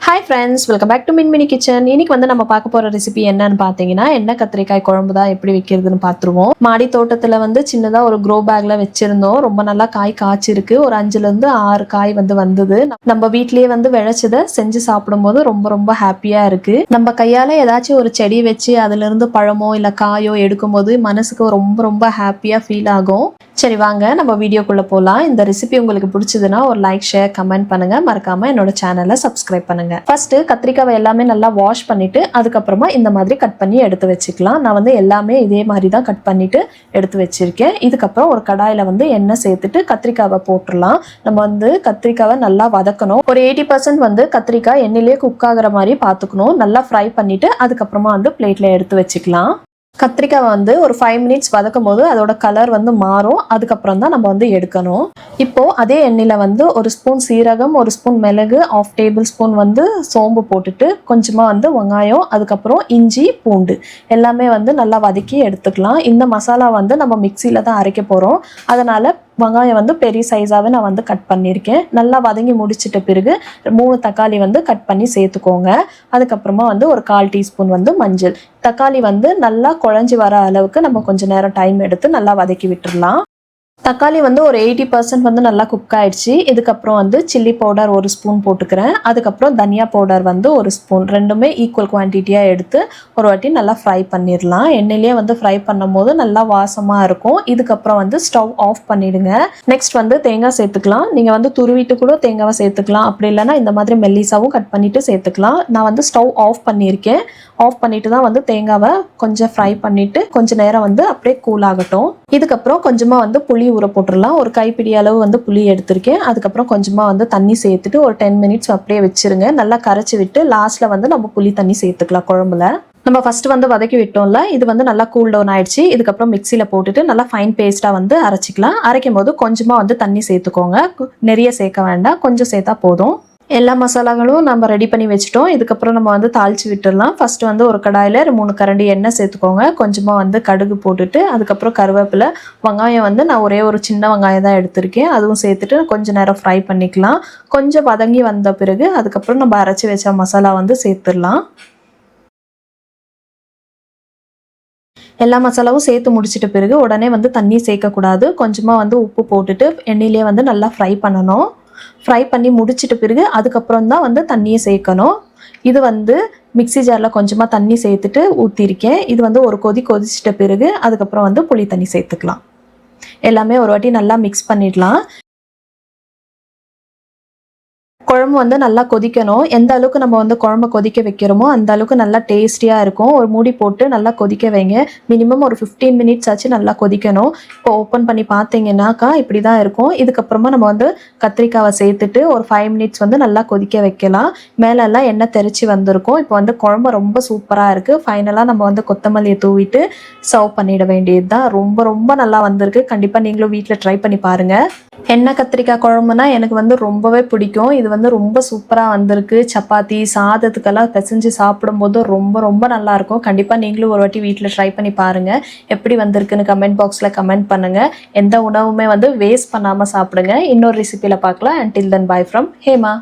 Hi friends, welcome back to Minmini Kitchen. இன்னைக்கு வந்து நம்ம பார்க்க போற ரெசிபி என்னன்னு பாத்தீங்கன்னா எண்ணெய் கத்திரிக்காய் குழம்பு தான் எப்படி வைக்கிறதுன்னு பாத்துருவோம். மாடி தோட்டத்துல வந்து சின்னதா ஒரு க்ரோ பேக்ல வச்சிருந்தோம். ரொம்ப நல்லா காய் காய்ச்சிருக்கு. ஒரு 5ல இருந்து 6 காய் வந்தது. நம்ம வீட்லயே வந்து விளைச்சத செஞ்சு சாப்பிடும்போது ரொம்ப ரொம்ப ஹாப்பியா இருக்கு. நம்ம கையால ஏதாச்சும் ஒரு செடி வச்சு அதுல இருந்து பழமோ இல்ல காயோ எடுக்கும்போது மனசுக்கு ரொம்ப ரொம்ப ஹாப்பியா ஃபீல் ஆகும். சரி வாங்க நம்ம வீடியோக்குள்ள போலாம். இந்த ரெசிபி உங்களுக்கு பிடிச்சதுன்னா ஒரு லைக் ஷேர் கமெண்ட் பண்ணுங்க. மறக்காம என்னோட சேனலை சப்ஸ்கிரைப் பண்ணுங்க. ஃபர்ஸ்ட் கத்திரிக்காவை எல்லாமே நல்லா வாஷ் பண்ணிட்டு அதுக்கப்புறமா இந்த மாதிரி கட் பண்ணி எடுத்து வச்சுக்கலாம். நான் வந்து எல்லாமே இதே மாதிரி தான் கட் பண்ணிட்டு எடுத்து வச்சிருக்கேன். இதுக்கப்புறம் ஒரு கடாயில வந்து எண்ணெய் சேர்த்துட்டு கத்திரிக்காவை போட்டுடலாம். நம்ம வந்து கத்திரிக்காவை நல்லா வதக்கணும். ஒரு 80% வந்து கத்திரிக்காய் எண்ணெயிலேயே குக் ஆகுற மாதிரி பார்த்துக்கணும். நல்லா ஃப்ரை பண்ணிட்டு அதுக்கப்புறமா வந்து பிளேட்ல எடுத்து வச்சுக்கலாம். கத்திரிக்காய் வந்து ஒரு 5 மினிட்ஸ் வதக்கும் போது அதோட கலர் வந்து மாறும். அதுக்கப்புறம் தான் நம்ம வந்து எடுக்கணும். இப்போ அதே எண்ணெயில வந்து ஒரு ஸ்பூன் சீரகம், ஒரு ஸ்பூன் மிளகு, 1/2 டேபிள் ஸ்பூன் வந்து சோம்பு போட்டுட்டு கொஞ்சமா வந்து வெங்காயம், அதுக்கப்புறம் இஞ்சி, பூண்டு எல்லாமே வந்து நல்லா வதக்கி எடுத்துக்கலாம். இந்த மசாலா வந்து நம்ம மிக்சியில தான் அரைக்க போறோம். அதனால வெங்காயம் வந்து பெரிய சைஸாகவே நான் வந்து கட் பண்ணியிருக்கேன். நல்லா வதங்கி முடிச்சிட்ட பிறகு 3 தக்காளி வந்து கட் பண்ணி சேர்த்துக்கோங்க. அதுக்கப்புறமா வந்து ஒரு 1/4 டீஸ்பூன் வந்து மஞ்சள். தக்காளி வந்து நல்லா குழஞ்சி வர அளவுக்கு நம்ம கொஞ்சம் நேரம் டைம் எடுத்து நல்லா வதக்கி விட்டுடலாம். தக்காளி வந்து ஒரு 80% வந்து நல்லா குக் ஆயிடுச்சு. இதுக்கப்புறம் வந்து சில்லி பவுடர் 1 ஸ்பூன் போட்டுக்கிறேன். அதுக்கப்புறம் தனியா பவுடர் வந்து 1 ஸ்பூன். ரெண்டுமே ஈக்குவல் குவான்டிட்டியாக எடுத்து ஒரு வாட்டி நல்லா ஃப்ரை பண்ணிடலாம். எண்ணெயிலே வந்து ஃப்ரை பண்ணும் போது நல்லா வாசமாக இருக்கும். இதுக்கப்புறம் வந்து ஸ்டவ் ஆஃப் பண்ணிடுங்க. நெக்ஸ்ட் வந்து தேங்காய் சேர்த்துக்கலாம். நீங்கள் வந்து துருவிட்டு கூட தேங்காவை சேர்த்துக்கலாம். அப்படி இல்லைன்னா இந்த மாதிரி மெல்லிசாவும் கட் பண்ணிட்டு சேர்த்துக்கலாம். நான் வந்து ஸ்டவ் ஆஃப் பண்ணியிருக்கேன். ஆஃப் பண்ணிட்டு தான் வந்து தேங்காவை கொஞ்சம் ஃப்ரை பண்ணிட்டு கொஞ்ச நேரம் வந்து அப்படியே கூல் ஆகட்டும். இதுக்கப்புறம் கொஞ்சமாக வந்து புளி ஊற போட்டுடலாம். ஒரு கைப்பிடி அளவு வந்து புளி எடுத்திருக்கேன். அதுக்கப்புறம் கொஞ்சமாக வந்து தண்ணி சேர்த்துட்டு ஒரு 10 மினிட்ஸ் அப்படியே வச்சிருங்க. நல்லா கரைச்சி விட்டு லாஸ்ட்ல வந்து நம்ம புளி தண்ணி சேர்த்துக்கலாம் குழம்புல. நம்ம ஃபர்ஸ்ட் வந்து வதக்கி விட்டோம்ல, இது வந்து நல்லா கூல் டவுன் ஆயிடுச்சு. இதுக்கப்புறம் மிக்சியில் போட்டுட்டு நல்லா ஃபைன் பேஸ்ட்டாக வந்து அரைச்சிக்கலாம். அரைக்கும் போது கொஞ்சமாக வந்து தண்ணி சேர்த்துக்கோங்க. நிறைய சேர்க்க வேண்டாம், கொஞ்சம் சேர்த்தா போதும். எல்லா மசாலாக்களும் நம்ம ரெடி பண்ணி வச்சுட்டோம். இதுக்கப்புறம் நம்ம வந்து தாளித்து விட்டுடலாம். ஃபர்ஸ்ட் வந்து ஒரு கடாயில் 3 கரண்டி எண்ணெய் சேர்த்துக்கோங்க. கொஞ்சமாக வந்து கடுகு போட்டுட்டு அதுக்கப்புறம் கருவேப்பிலை, வெங்காயம் வந்து நான் ஒரே ஒரு சின்ன வெங்காயம் தான் எடுத்திருக்கேன். அதுவும் சேர்த்துட்டு கொஞ்சம் நேரம் ஃப்ரை பண்ணிக்கலாம். கொஞ்சம் வதங்கி வந்த பிறகு அதுக்கப்புறம் நம்ம அரைச்சி வச்ச மசாலா வந்து சேர்த்துடலாம். எல்லா மசாலாவும் சேர்த்து முடிச்சிட்ட பிறகு உடனே வந்து தண்ணி சேர்க்கக்கூடாது. கொஞ்சமாக வந்து உப்பு போட்டுட்டு எண்ணெயிலே வந்து நல்லா ஃப்ரை பண்ணணும். ஃப்ரை பண்ணி முடிச்சிட்ட பிறகு அதுக்கப்புறம் தான் வந்து தண்ணியை சேர்க்கணும். இது வந்து மிக்ஸி ஜாரில் கொஞ்சமாக தண்ணி சேர்த்துட்டு ஊற்றிருக்கேன். இது வந்து ஒரு கொதிச்சிட்ட பிறகு அதுக்கப்புறம் வந்து புளி தண்ணி சேர்த்துக்கலாம். எல்லாமே ஒரு வாட்டி நல்லா மிக்ஸ் பண்ணிடலாம். குழம்பு வந்து நல்லா கொதிக்கணும். எந்த அளவுக்கு நம்ம வந்து குழம்பு கொதிக்க வைக்கிறோமோ அந்த அளவுக்கு நல்லா டேஸ்டியாக இருக்கும். ஒரு மூடி போட்டு நல்லா கொதிக்க வைங்க. மினிமம் ஒரு 15 மினிட்ஸ் ஆச்சு நல்லா கொதிக்கணும். இப்போ ஓப்பன் பண்ணி பார்த்தீங்கன்னாக்கா இப்படி தான் இருக்கும். இதுக்கப்புறமா நம்ம வந்து கத்திரிக்காவை சேர்த்துட்டு ஒரு 5 மினிட்ஸ் வந்து நல்லா கொதிக்க வைக்கலாம். மேலெல்லாம் எண்ணெய் தெறிச்சு வந்திருக்கும். இப்போ வந்து குழம்பு ரொம்ப சூப்பராக இருக்குது. ஃபைனலாக நம்ம வந்து கொத்தமல்லியை தூவிட்டு சர்வ் பண்ணிட வேண்டியது தான். ரொம்ப ரொம்ப நல்லா வந்திருக்கு. கண்டிப்பாக நீங்களும் வீட்டில் ட்ரை பண்ணி பாருங்கள். எண்ணெய் கத்திரிக்காய் குழம்புனா எனக்கு வந்து ரொம்பவே பிடிக்கும். இது வந்து ரொம்ப சூப்பராக வந்திருக்கு. சப்பாத்தி சாதத்துக்கெல்லாம் பிசைஞ்சு சாப்பிடும்போது ரொம்ப ரொம்ப நல்லாயிருக்கும். கண்டிப்பாக நீங்களும் ஒரு வாட்டி வீட்டில் ட்ரை பண்ணி பாருங்கள். எப்படி வந்திருக்குன்னு கமெண்ட் பாக்ஸில் கமெண்ட் பண்ணுங்கள். எந்த உணவுமே வந்து வேஸ்ட் பண்ணாமல் சாப்பிடுங்க. இன்னொரு ரெசிபியில் பார்க்கலாம். Until then, bye from Hema.